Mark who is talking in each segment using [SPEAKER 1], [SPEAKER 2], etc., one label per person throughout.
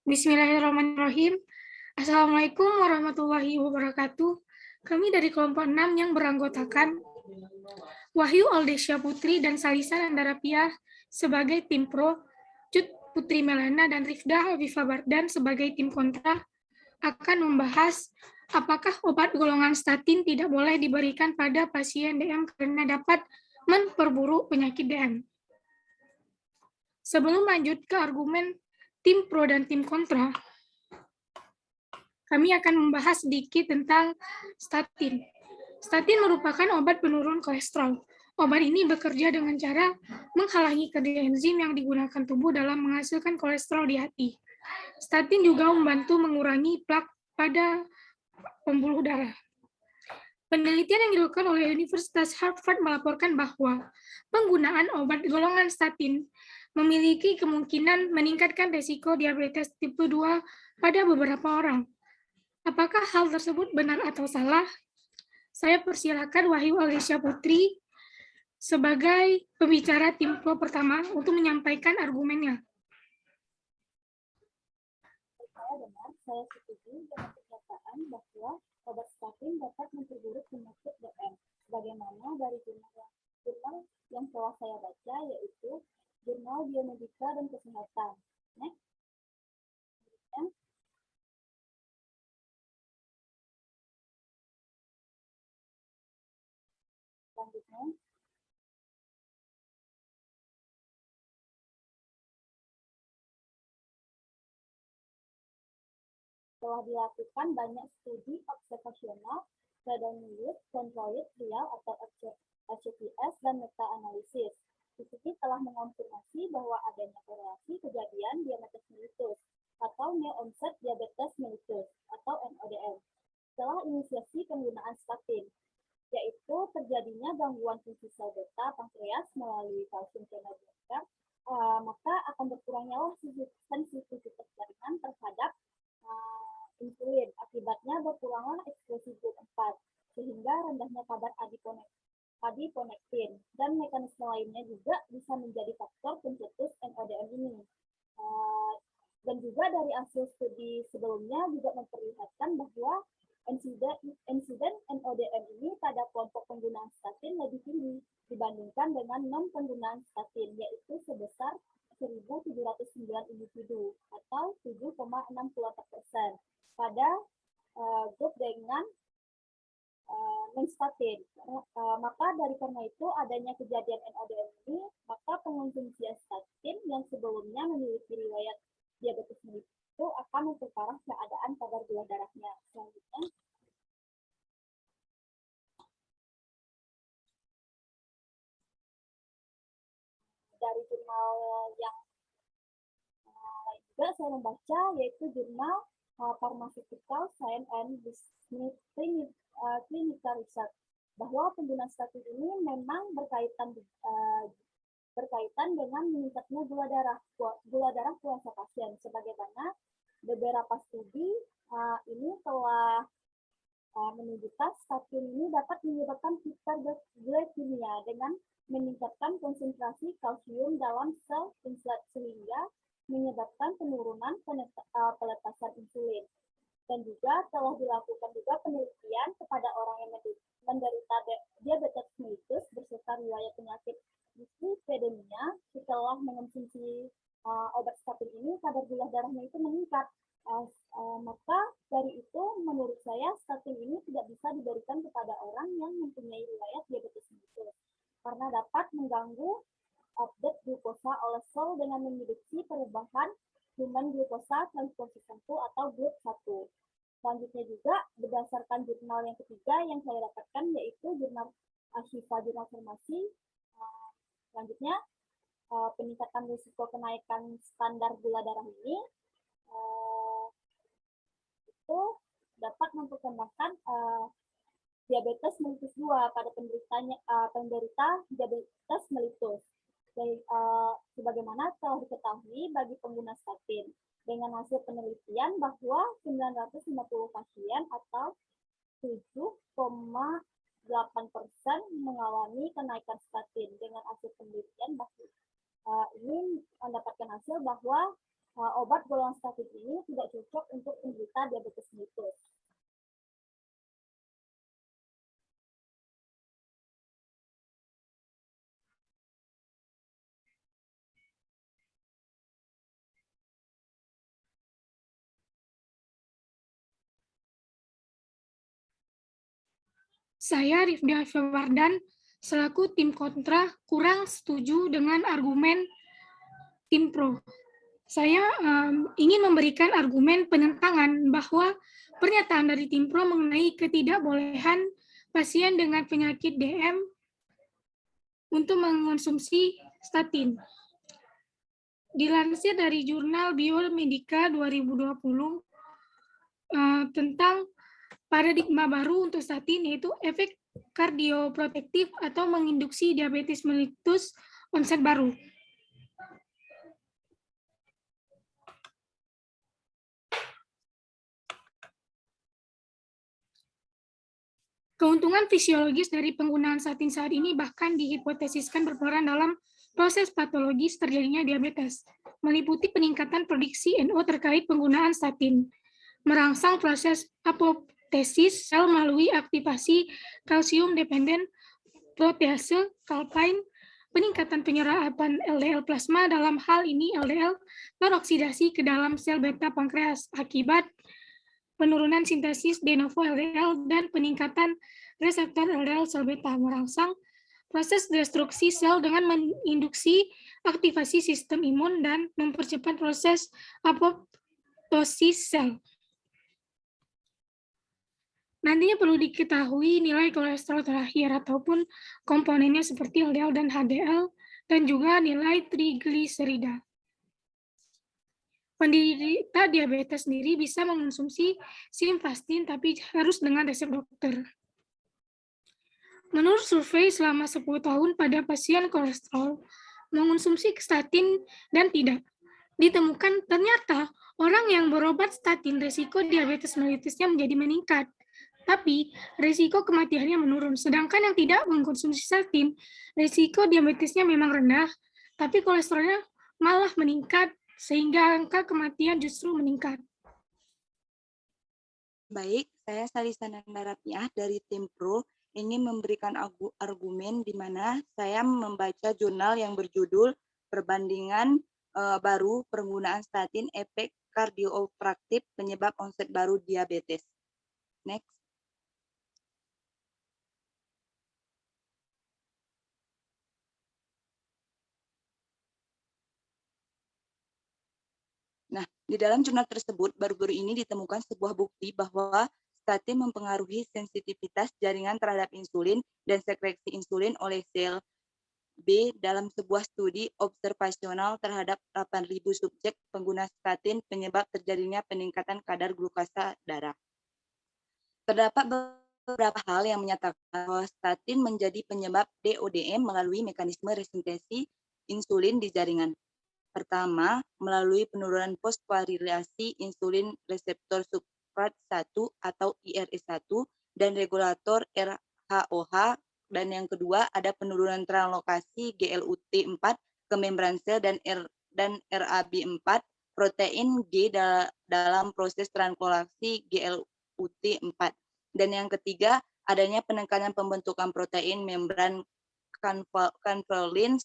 [SPEAKER 1] Bismillahirrahmanirrahim. Assalamualaikum warahmatullahi wabarakatuh. Kami dari kelompok 6 yang beranggotakan Wahyu Aldesya Putri dan Salisa Nandara Piah sebagai tim pro, Cut Putri Melana dan Rifda Afifah Bardan sebagai tim kontra akan membahas apakah obat golongan statin tidak boleh diberikan pada pasien DM karena dapat memperburuk penyakit DM. Sebelum lanjut ke argumen tim pro dan tim kontra, kami akan membahas sedikit tentang statin. Statin merupakan obat penurun kolesterol. Obat ini bekerja dengan cara menghalangi kerja enzim yang digunakan tubuh dalam menghasilkan kolesterol di hati. Statin juga membantu mengurangi plak pada pembuluh darah. Penelitian yang dilakukan oleh Universitas Harvard melaporkan bahwa penggunaan obat golongan statin memiliki kemungkinan meningkatkan risiko diabetes tipe 2 pada beberapa orang. Apakah hal tersebut benar atau salah? Saya persilakan Wahyu Aldesya Putri sebagai pembicara tim pro pertama untuk menyampaikan argumennya.
[SPEAKER 2] Saya setuju dengan pernyataan bahwa obat statin dapat memperburuk penyakit DM, sebagaimana dari jurnal yang telah saya baca, yaitu Jurnal Biomedika dan Kesehatan. Next. Selanjutnya, telah dilakukan banyak studi observasional, pseudonymous, controlled trial atau HCPS dan meta-analisis. Di sini telah mengonfirmasi bahwa adanya korelasi kejadian diabetes mellitus atau new onset diabetes mellitus atau NODM setelah inisiasi penggunaan statin, yaitu terjadinya gangguan fungsi sel beta pankreas melalui kalsium channel blocker, maka akan berkurangnya sensitivitas jaringan terhadap insulin. Akibatnya berkuranglah ekspresi GLUT4 sehingga rendahnya kadar adiponektin, dan mekanisme lainnya juga bisa menjadi faktor pencetus NODM ini. Dan juga dari hasil studi sebelumnya juga memperlihatkan bahwa insiden NODM ini pada kelompok penggunaan statin lebih tinggi dibandingkan dengan non-penggunaan statin, yaitu sebesar 1.709 individu atau 7,64% pada grup dengan non-statin. Maka dari karena itu adanya kejadian NODM ini, maka pengonsumsian statin yang sebelumnya memiliki riwayat diabetes mellitus itu akan memperparah keadaan kadar gula darahnya. Selanjutnya, dari jurnal yang lain juga saya membaca, yaitu jurnal Pharmaceutical Science and Clinical Research, bahwa penggunaan statin ini memang berkaitan dengan meningkatnya gula darah puasa pasien, sebagaimana beberapa studi ini telah menunjukkan statin ini dapat menyebabkan hiperglikemia dengan meningkatkan konsentrasi kalsium dalam sel sehingga menyebabkan penurunan peletasan insulin. Dan juga telah dilakukan juga penelitian kepada orang yang menderita diabetes mellitus beserta riwayat penyakit dislipidemia. Setelah mengonsumsi obat statin ini, kadar gula darahnya itu meningkat. Maka dari itu menurut saya statin ini tidak bisa diberikan kepada orang yang mempunyai riwayat diabetes mellitus karena dapat mengganggu update glukosa oleh sel dengan menginduksi perubahan human glukosa transposase 1 atau GLUT1. Selanjutnya juga berdasarkan jurnal yang ketiga yang saya dapatkan, yaitu jurnal Ashifa Jurnal Farmasi. Selanjutnya peningkatan risiko kenaikan standar gula darah ini itu dapat memperkembangkan diabetes mellitus 2 pada penderita diabetes mellitus. Sebagaimana telah diketahui bagi pengguna statin, dengan hasil penelitian bahwa 950 pasien atau 7,8% mengalami kenaikan statin. Dengan hasil penelitian ini mendapatkan hasil bahwa obat golongan statin ini tidak cocok untuk penderita diabetes mellitus.
[SPEAKER 1] Saya, Rifda Fewardan, selaku tim kontra, kurang setuju dengan argumen tim pro. Saya ingin memberikan argumen penentangan bahwa pernyataan dari tim pro mengenai ketidakbolehan pasien dengan penyakit DM untuk mengonsumsi statin. Dilansir dari jurnal Biomedica 2020 tentang paradigma baru untuk statin, yaitu efek kardioprotektif atau menginduksi diabetes mellitus onset baru. Keuntungan fisiologis dari penggunaan statin saat ini bahkan dihipotesiskan berperan dalam proses patologis terjadinya diabetes, meliputi peningkatan produksi NO terkait penggunaan statin, merangsang proses apoptosis sel melalui aktivasi kalsium dependent protease kalpain, peningkatan penyerapan LDL plasma, dalam hal ini LDL teroksidasi ke dalam sel beta pankreas akibat penurunan sintesis de novo LDL, dan peningkatan reseptor LDL sel beta, merangsang proses destruksi sel dengan menginduksi aktivasi sistem imun dan mempercepat proses apoptosis sel. Nantinya perlu diketahui nilai kolesterol terakhir ataupun komponennya seperti LDL dan HDL, dan juga nilai trigliserida. Penderita diabetes sendiri bisa mengonsumsi simvastatin, tapi harus dengan resep dokter. Menurut survei selama 10 tahun pada pasien kolesterol, mengonsumsi statin dan tidak, ditemukan ternyata orang yang berobat statin resiko diabetes mellitusnya menjadi meningkat, tapi risiko kematiannya menurun. Sedangkan yang tidak mengkonsumsi statin, risiko diabetesnya memang rendah, tapi kolesterolnya malah meningkat, sehingga angka kematian justru meningkat.
[SPEAKER 3] Baik, saya Salisa Nandarapiah dari tim Pro ingin memberikan argumen di mana saya membaca jurnal yang berjudul Perbandingan baru penggunaan statin efek kardioprotektif penyebab onset baru diabetes. Next. Nah, di dalam jurnal tersebut baru-baru ini ditemukan sebuah bukti bahwa statin mempengaruhi sensitivitas jaringan terhadap insulin dan sekresi insulin oleh sel B dalam sebuah studi observasional terhadap 8.000 subjek pengguna statin penyebab terjadinya peningkatan kadar glukasa darah. Terdapat beberapa hal yang menyatakan bahwa statin menjadi penyebab DODM melalui mekanisme resistensi insulin di jaringan. Pertama, melalui penurunan fosforilasi insulin reseptor substrat 1 atau IRS1 dan regulator RHOH, dan yang kedua ada penurunan translokasi GLUT4 ke membran sel dan RAB4 protein G dalam proses translokasi GLUT4. Dan yang ketiga, adanya penekanan pembentukan protein membran converlin 1,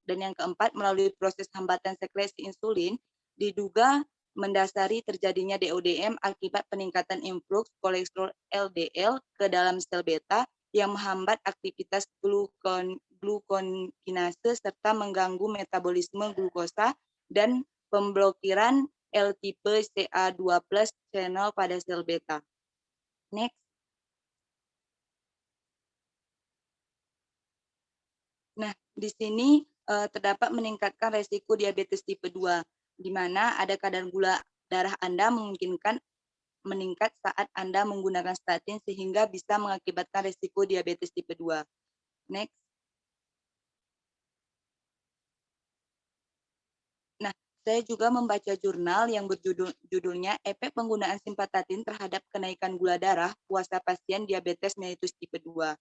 [SPEAKER 3] dan yang keempat melalui proses hambatan sekresi insulin diduga mendasari terjadinya DODM akibat peningkatan influx kolesterol LDL ke dalam sel beta yang menghambat aktivitas glukokinase serta mengganggu metabolisme glukosa dan pemblokiran L-tipe CA2+ channel pada sel beta. Next. Nah, di sini terdapat meningkatkan resiko diabetes tipe 2, di mana ada kadar gula darah Anda memungkinkan meningkat saat Anda menggunakan statin sehingga bisa mengakibatkan resiko diabetes tipe 2. Next. Nah, saya juga membaca jurnal yang berjudulnya Efek Penggunaan Simvastatin Terhadap Kenaikan Gula Darah Puasa Pasien Diabetes Mellitus Tipe 2.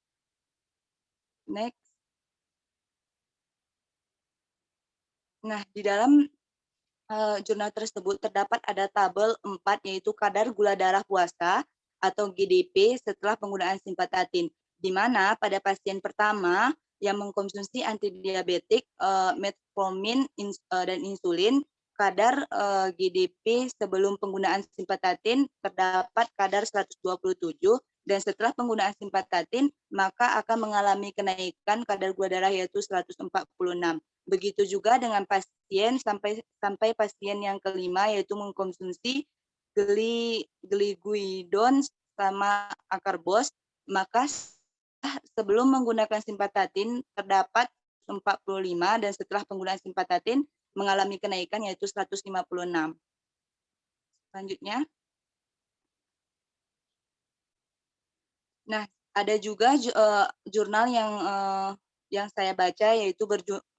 [SPEAKER 3] Next. Nah, di dalam jurnal tersebut terdapat ada tabel 4 yaitu kadar gula darah puasa atau GDP setelah penggunaan simpatatin, di mana pada pasien pertama yang mengkonsumsi antidiabetik, metformin dan insulin, kadar GDP sebelum penggunaan simpatatin terdapat kadar 127, dan setelah penggunaan simpatatin maka akan mengalami kenaikan kadar gula darah yaitu 146. Begitu juga dengan pasien sampai pasien yang kelima yaitu mengkonsumsi gliguidon sama akarbos, maka sebelum menggunakan simpatatin terdapat 45 dan setelah penggunaan simpatatin mengalami kenaikan yaitu 156. Selanjutnya. Nah, ada juga jurnal yang saya baca yaitu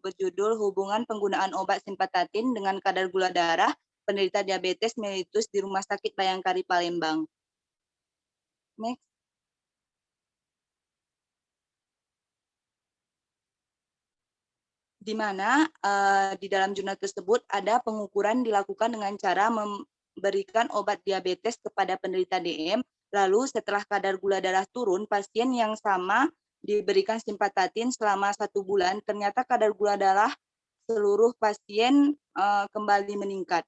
[SPEAKER 3] berjudul Hubungan Penggunaan Obat Simpatatin dengan Kadar Gula Darah Penderita Diabetes Mellitus di Rumah Sakit Bayangkari Palembang. Next. Di mana di dalam jurnal tersebut ada pengukuran dilakukan dengan cara memberikan obat diabetes kepada penderita DM. Lalu setelah kadar gula darah turun, pasien yang sama diberikan simpatatin selama 1 bulan, ternyata kadar gula darah seluruh pasien kembali meningkat.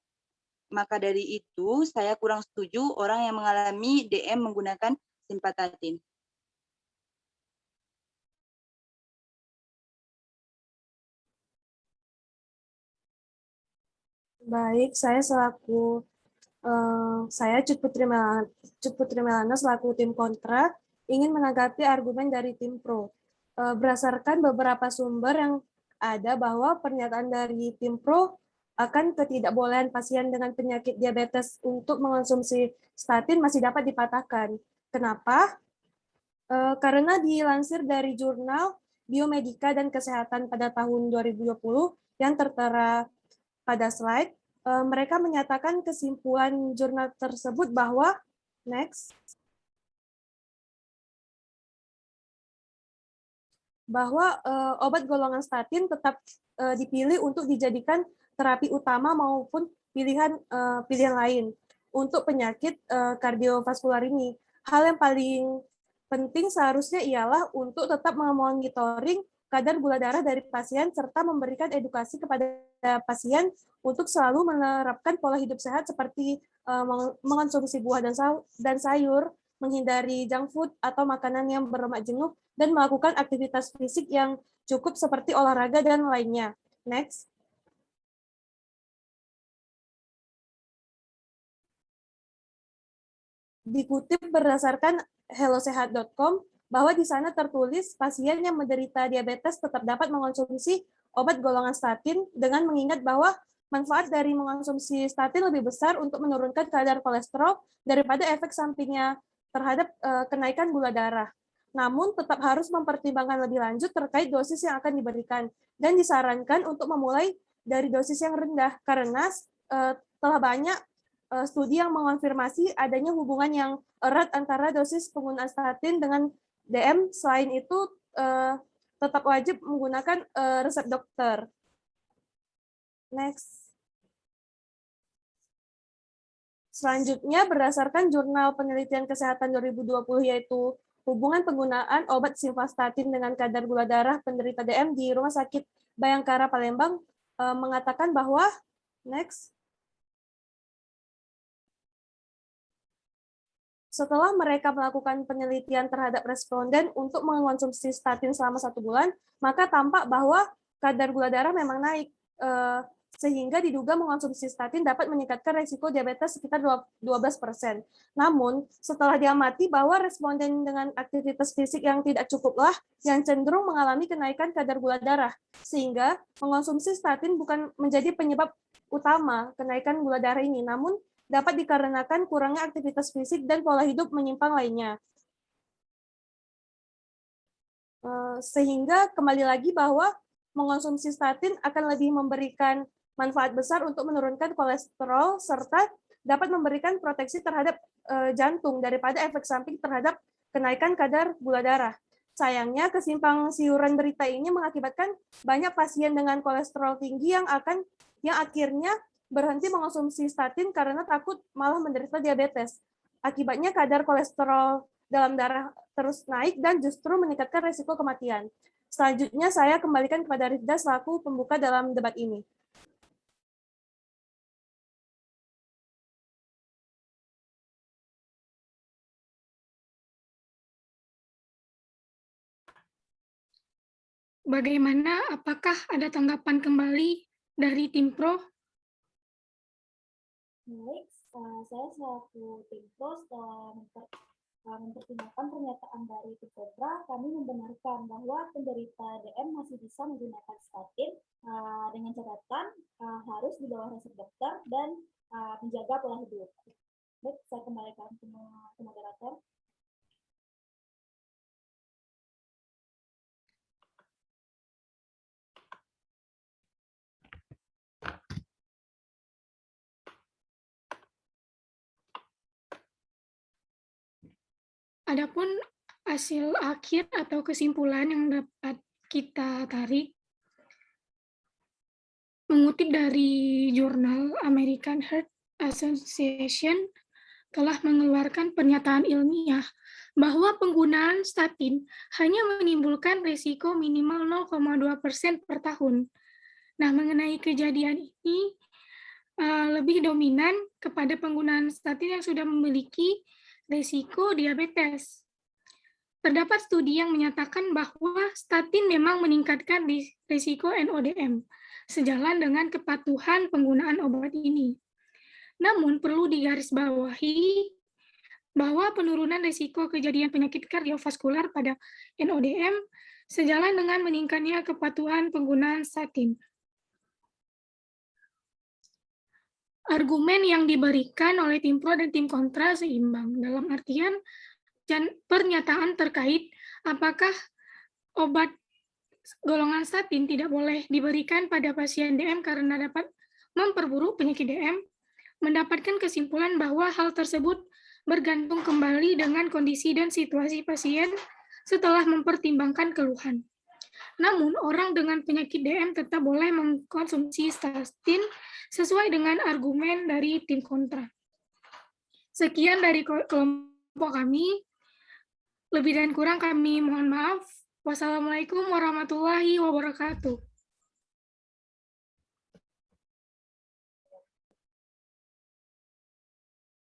[SPEAKER 3] Maka dari itu, saya kurang setuju orang yang mengalami DM menggunakan simpatatin.
[SPEAKER 4] Baik, saya Cut Putri Melana selaku tim kontra ingin menanggapi argumen dari tim pro. Berdasarkan beberapa sumber yang ada bahwa pernyataan dari tim pro akan ketidakbolehan pasien dengan penyakit diabetes untuk mengonsumsi statin masih dapat dipatahkan. Kenapa? Karena dilansir dari jurnal Biomedika dan Kesehatan pada tahun 2020 yang tertera pada slide, mereka menyatakan kesimpulan jurnal tersebut bahwa obat golongan statin tetap dipilih untuk dijadikan terapi utama maupun pilihan lain untuk penyakit kardiovaskular ini. Hal yang paling penting seharusnya ialah untuk tetap memonitoring kadar gula darah dari pasien serta memberikan edukasi kepada pasien untuk selalu menerapkan pola hidup sehat seperti mengonsumsi buah dan sayur, menghindari junk food atau makanan yang berlemak jenuh, dan melakukan aktivitas fisik yang cukup seperti olahraga dan lainnya. Next. Dikutip berdasarkan hellosehat.com, bahwa di sana tertulis pasien yang menderita diabetes tetap dapat mengonsumsi obat golongan statin dengan mengingat bahwa manfaat dari mengonsumsi statin lebih besar untuk menurunkan kadar kolesterol daripada efek sampingnya terhadap kenaikan gula darah. Namun tetap harus mempertimbangkan lebih lanjut terkait dosis yang akan diberikan dan disarankan untuk memulai dari dosis yang rendah karena telah banyak studi yang mengonfirmasi adanya hubungan yang erat antara dosis penggunaan statin dengan DM. Selain itu, tetap wajib menggunakan resep dokter. Next. Selanjutnya, berdasarkan Jurnal Penelitian Kesehatan 2020, yaitu hubungan penggunaan obat simvastatin dengan kadar gula darah penderita DM di Rumah Sakit Bayangkara Palembang, mengatakan bahwa, next, setelah mereka melakukan penelitian terhadap responden untuk mengonsumsi statin selama 1 bulan, maka tampak bahwa kadar gula darah memang naik, sehingga diduga mengonsumsi statin dapat meningkatkan risiko diabetes sekitar 12%. Namun, setelah diamati bahwa responden dengan aktivitas fisik yang tidak cukuplah yang cenderung mengalami kenaikan kadar gula darah, sehingga mengonsumsi statin bukan menjadi penyebab utama kenaikan gula darah ini, namun dapat dikarenakan kurangnya aktivitas fisik dan pola hidup menyimpang lainnya. Sehingga kembali lagi bahwa mengonsumsi statin akan lebih memberikan manfaat besar untuk menurunkan kolesterol serta dapat memberikan proteksi terhadap jantung daripada efek samping terhadap kenaikan kadar gula darah. Sayangnya, kesimpang siuran berita ini mengakibatkan banyak pasien dengan kolesterol tinggi yang akhirnya berhenti mengonsumsi statin karena takut malah menderita diabetes. Akibatnya kadar kolesterol dalam darah terus naik dan justru meningkatkan risiko kematian. Selanjutnya saya kembalikan kepada Rifda selaku pembuka dalam debat ini.
[SPEAKER 1] Bagaimana? Apakah ada tanggapan kembali dari tim Pro?
[SPEAKER 2] Baik, saya selaku tim Pro setelah mempertimbangkan pernyataan dari tim Kontra, kami membenarkan bahwa penderita DM masih bisa menggunakan statin dengan catatan harus di bawah resep dokter dan menjaga pola hidup. Baik, saya kembalikan ke moderator.
[SPEAKER 1] Adapun hasil akhir atau kesimpulan yang dapat kita tarik mengutip dari jurnal American Heart Association telah mengeluarkan pernyataan ilmiah bahwa penggunaan statin hanya menimbulkan risiko minimal 0,2% per tahun. Nah, mengenai kejadian ini lebih dominan kepada penggunaan statin yang sudah memiliki risiko diabetes. Terdapat studi yang menyatakan bahwa statin memang meningkatkan risiko NODM, sejalan dengan kepatuhan penggunaan obat ini. Namun perlu digarisbawahi bahwa penurunan risiko kejadian penyakit kardiovaskular pada NODM sejalan dengan meningkatnya kepatuhan penggunaan statin. Argumen yang diberikan oleh tim pro dan tim kontra seimbang, dalam artian pernyataan terkait apakah obat golongan statin tidak boleh diberikan pada pasien DM karena dapat memperburuk penyakit DM, mendapatkan kesimpulan bahwa hal tersebut bergantung kembali dengan kondisi dan situasi pasien setelah mempertimbangkan keluhan. Namun, orang dengan penyakit DM tetap boleh mengkonsumsi statin sesuai dengan argumen dari tim kontra. Sekian dari kelompok kami. Lebih dan kurang kami mohon maaf. Wassalamualaikum warahmatullahi wabarakatuh.